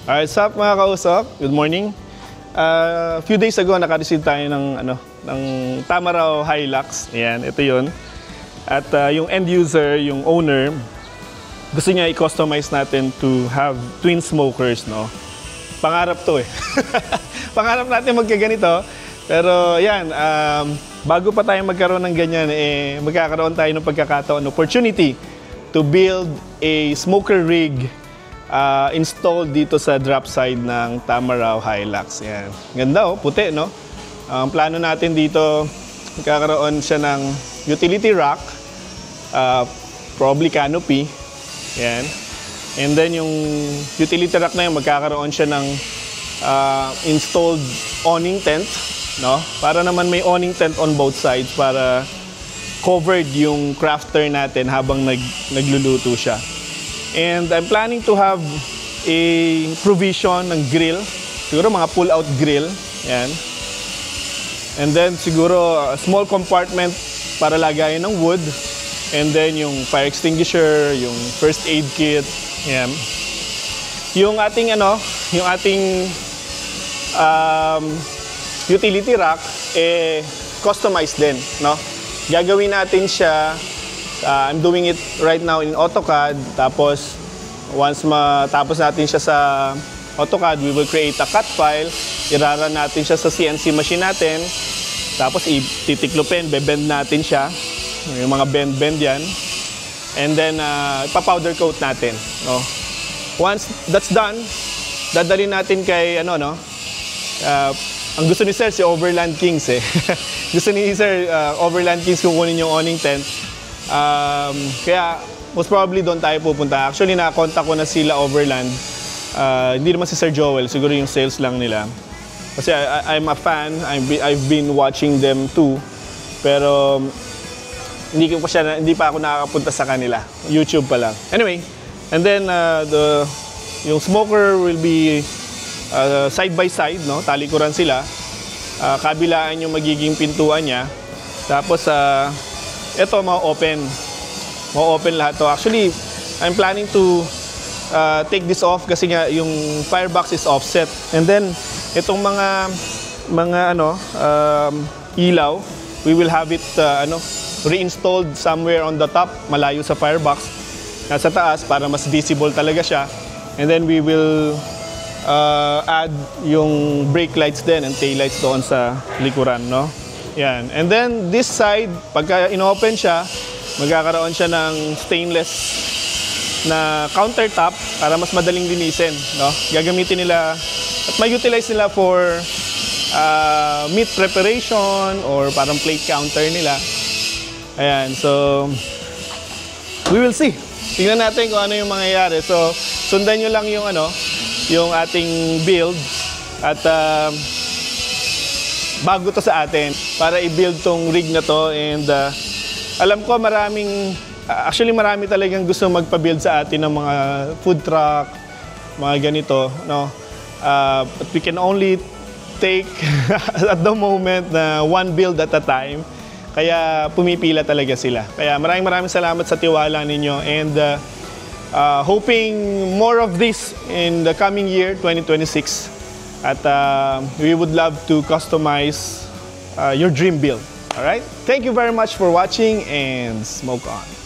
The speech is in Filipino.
Alright, sup mga kausok? Good morning. A few days ago, naka-receive tayo ng Tamaraw Hilux. Ayan, ito yun. At yung end user, yung owner, gusto niya i-customize natin to have twin smokers, no? Pangarap to eh. Pangarap natin magkaganito. Pero yan, bago pa tayo magkaroon ng ganyan, magkakaroon tayo ng pagkakataon, opportunity to build a smoker rig installed dito sa drop side ng Tamaraw Hilux. Yan. Ganda oh, puti no? Ang plano natin dito, magkakaroon siya ng utility rack, probably canopy. Yan. And then yung utility rack na yun, magkakaroon siya ng installed awning tent. No? Para naman may awning tent on both sides para covered yung crafter natin habang nagluluto siya. And I'm planning to have a provision ng grill. Siguro mga pull-out grill. Yan. And then siguro a small compartment para lagayan ng wood. And then yung fire extinguisher, yung first aid kit. Yan. Yung ating utility rack, customized din, no? Gagawin natin siya, I'm doing it right now in AutoCAD, tapos once matapos natin siya sa AutoCAD, we will create a cut file, iraran natin siya sa CNC machine natin, tapos ititiklopin, bebend natin siya, yung mga bend yan, and then ipa-powder coat natin, no? Once that's done, dadalhin natin kay ang gusto ni Sir si Overland Kings eh. Gusto ni Sir Overland Kings kukunin yung awning tent. Kaya most probably doon tayo pupunta. Actually na-contact ko na sila Overland. Hindi naman si Sir Joel, siguro yung sales lang nila. Kasi I'm a fan, I've been watching them too. Pero hindi pa ako nakakapunta sa kanila. YouTube pa lang. Anyway, and then yung smoker will be side by side, no? Talikuran sila. Kabilaan yung magiging pintuan niya. Tapos ito ma-open lahat to. Actually, I'm planning to take this off kasi nga yung firebox is offset. And then itong mga ilaw, we will have it reinstalled somewhere on the top, malayo sa firebox. Nasa taas para mas visible talaga siya. And then we will add yung brake lights din and tail lights doon sa likuran, no? Yan. And then this side, pagka inopen siya, magkakaroon siya ng stainless na countertop para mas madaling linisin, no? Gagamitin nila at ma-utilize nila for meat preparation or parang plate counter nila. Ayan, so we will see. Tingnan natin kung ano yung mangyayari. So sundan nyo lang yung ating build at bago to sa atin para i-build tong rig na to. And alam ko actually marami talagang gusto magpa-build sa atin ng mga food truck, mga ganito, no? But we can only take at the moment na one build at a time. Kaya pumipila talaga sila. Kaya maraming salamat sa tiwala ninyo, and hoping more of this in the coming year, 2026. At we would love to customize your dream build. Alright? Thank you very much for watching, and smoke on.